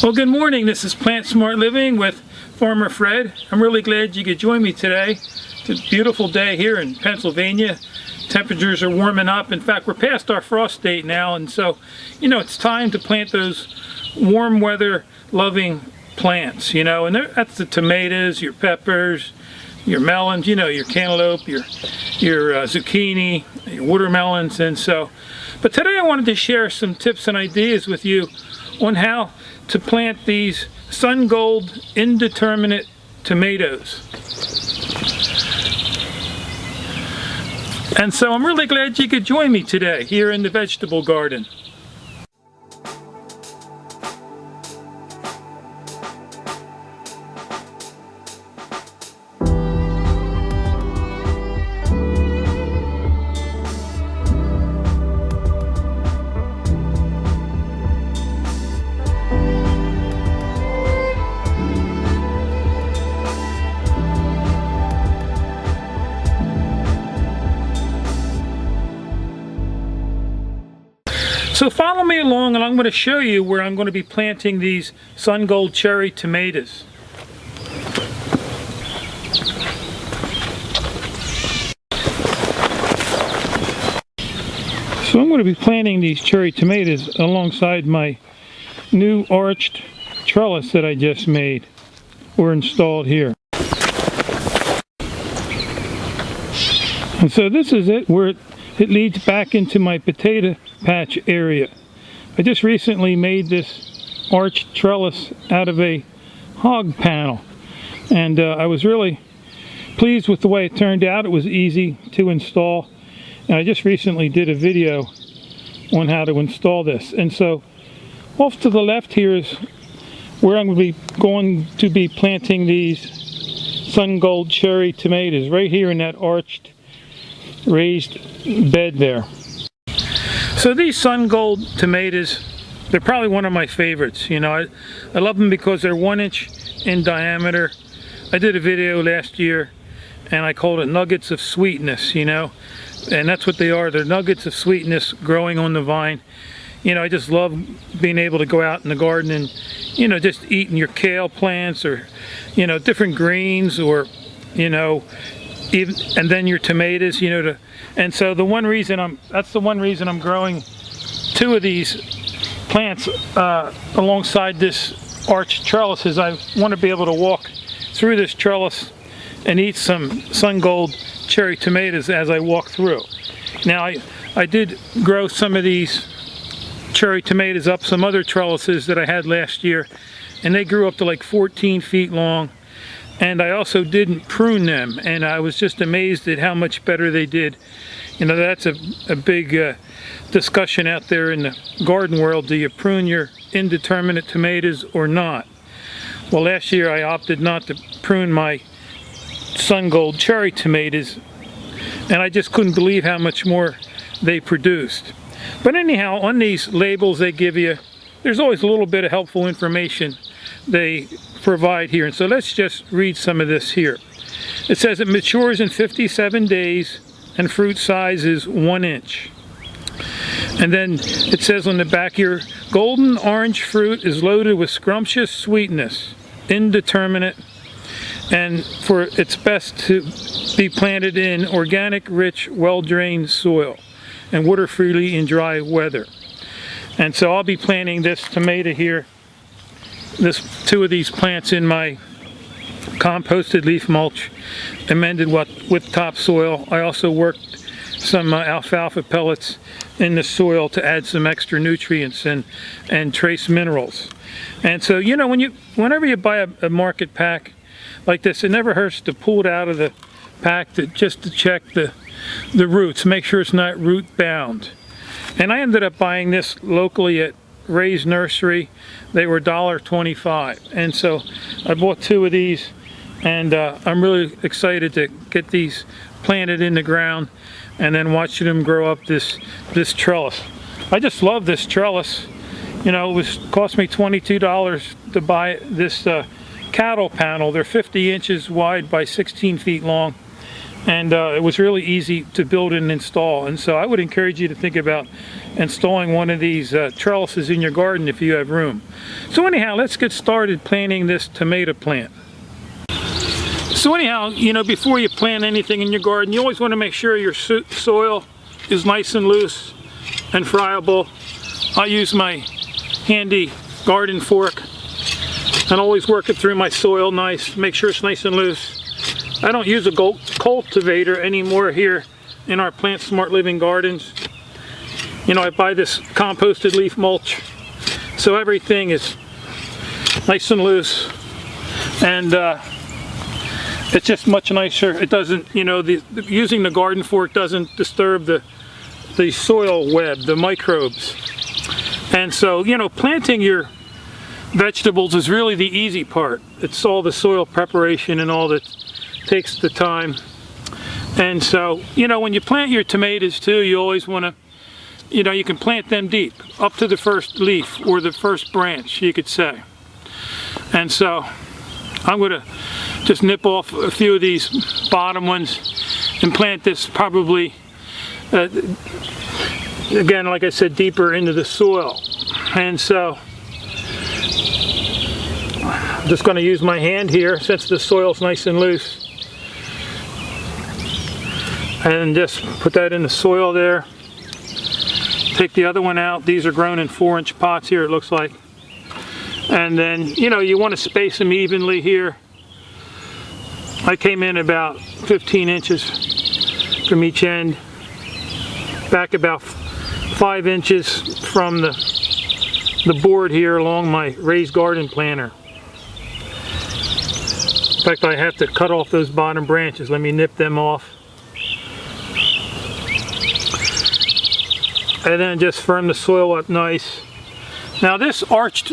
Well, good morning. This is Plant Smart Living with Farmer Fred. I'm really glad you could join me today. It's a beautiful day here in Pennsylvania. Temperatures are warming up. In fact, we're past our frost date now, and so, it's time to plant those warm weather loving plants, and that's the tomatoes, your peppers, your melons, your cantaloupe, your zucchini, your watermelons, and so. But today I wanted to share some tips and ideas with you on how to plant these Sungold indeterminate tomatoes. And so I'm really glad you could join me today here in the vegetable garden. So follow me along and I'm going to show you where I'm going to be planting these Sungold cherry tomatoes. So I'm going to be planting these cherry tomatoes alongside my new arched trellis that I just made or installed here. And so this is it where it leads back into my potato patch area. I just recently made this arched trellis out of a hog panel, and I was really pleased with the way it turned out. It was easy to install, and I just recently did a video on how to install this. And so off to the left here is where I'm going to be planting these Sungold cherry tomatoes, right here in that arched raised bed there. So these Sungold tomatoes, they're probably one of my favorites. I love them because they're 1 inch in diameter. I did a video last year and I called it nuggets of sweetness, and that's what they are. They're nuggets of sweetness growing on the vine. I just love being able to go out in the garden and just eating your kale plants or different greens, or even, and then your tomatoes, and so that's the one reason I'm growing 2 of these plants alongside this arched trellis, is I want to be able to walk through this trellis and eat some Sungold cherry tomatoes as I walk through. Now I did grow some of these cherry tomatoes up some other trellises that I had last year, and they grew up to like 14 feet long. And I also didn't prune them, and I was just amazed at how much better they did. That's a big discussion out there in the garden world. Do you prune your indeterminate tomatoes or not? Well, last year I opted not to prune my Sungold cherry tomatoes, and I just couldn't believe how much more they produced. But anyhow, on these labels they give you, there's always a little bit of helpful information they provide here. And so let's just read some of this here. It says it matures in 57 days and fruit size is 1 inch. And then it says on the back here, golden orange fruit is loaded with scrumptious sweetness, indeterminate, and for it's best to be planted in organic, rich, well-drained soil and water freely in dry weather. And so I'll be planting this tomato here, 2 of these plants in my composted leaf mulch, amended with topsoil. I also worked some alfalfa pellets in the soil to add some extra nutrients and trace minerals. And so whenever you buy a market pack like this, it never hurts to pull it out of the pack just to check the roots, make sure it's not root bound. And I ended up buying this locally at Ray's Nursery. They were $1.25, and so I bought 2 of these, and I'm really excited to get these planted in the ground and then watching them grow up this trellis. I just love this trellis. It cost me $22 to buy this cattle panel. They're 50 inches wide by 16 feet long, and it was really easy to build and install. And so I would encourage you to think about installing one of these trellises in your garden if you have room. So anyhow, let's get started planting this tomato plant. So anyhow, you know, before you plant anything in your garden, you always want to make sure your soil is nice and loose and friable. I use my handy garden fork and always work it through my soil nice, make sure it's nice and loose. I don't use a cultivator anymore here in our Plant Smart Living gardens. You know, I buy this composted leaf mulch, so everything is nice and loose, and it's just much nicer. It doesn't, you know, using the garden fork doesn't disturb the soil web, the microbes. And so, you know, planting your vegetables is really the easy part. It's all the soil preparation and all that takes the time. And so, you know, when you plant your tomatoes too, you always want to, you know, you can plant them deep, up to the first leaf or the first branch, you could say. And so I'm going to just nip off a few of these bottom ones and plant this probably, again, like I said, deeper into the soil. And so I'm just going to use my hand here since the soil's nice and loose, and just put that in the soil there. Take the other one out. These are grown in 4-inch pots here, it looks like. And then, you know, you want to space them evenly here. I came in about 15 inches from each end, back about 5 inches from the board here along my raised garden planter. In fact, I have to cut off those bottom branches. Let me nip them off. And then just firm the soil up nice. Now this arched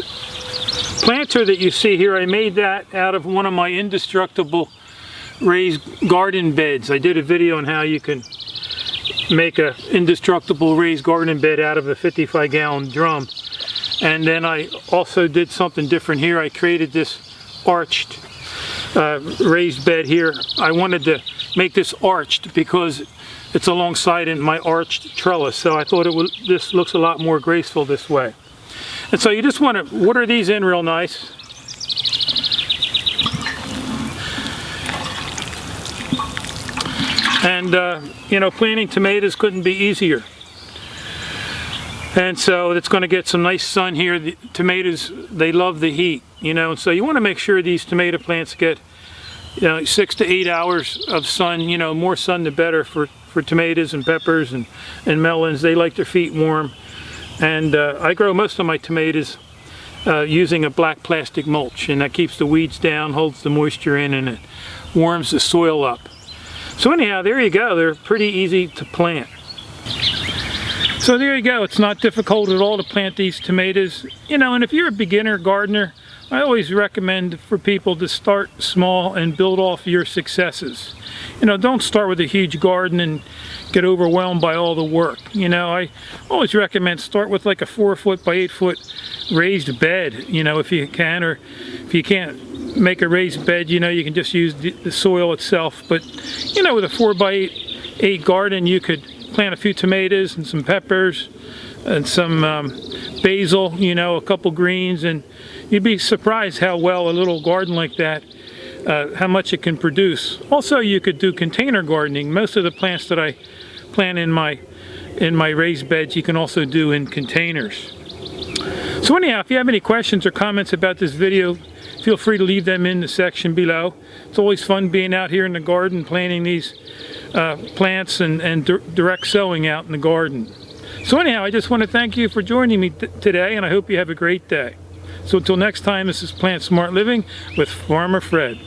planter that you see here, I made that out of one of my indestructible raised garden beds. I did a video on how you can make an indestructible raised garden bed out of a 55-gallon drum. And then I also did something different here. I created this arched raised bed here. I wanted to make this arched because it's alongside in my arched trellis, so I thought this looks a lot more graceful this way. And so you just want to water these in real nice. And you know, planting tomatoes couldn't be easier. And so it's going to get some nice sun here. The tomatoes, they love the heat, you know, and so you want to make sure these tomato plants get, you know, 6 to 8 hours of sun. You know, more sun the better for tomatoes and peppers and melons. They like their feet warm. And I grow most of my tomatoes using a black plastic mulch, and that keeps the weeds down, holds the moisture in, and it warms the soil up. So anyhow, there you go. They're pretty easy to plant. So there you go. It's not difficult at all to plant these tomatoes. You know, and if you're a beginner gardener, I always recommend for people to start small and build off your successes. You know, don't start with a huge garden and get overwhelmed by all the work. You know, I always recommend start with like a 4-foot by 8-foot raised bed, you know, if you can, or if you can't make a raised bed, you know, you can just use the soil itself. But, you know, with a 4 by 8 garden, you could plant a few tomatoes and some peppers and some basil, you know, a couple greens, and you'd be surprised how well a little garden like that, how much it can produce. Also, you could do container gardening. Most of the plants that I plant in my raised beds, you can also do in containers. So anyhow, if you have any questions or comments about this video, feel free to leave them in the section below. It's always fun being out here in the garden, planting these plants and direct sowing out in the garden. So anyhow, I just want to thank you for joining me today, and I hope you have a great day. So until next time, this is Plant Smart Living with Farmer Fred.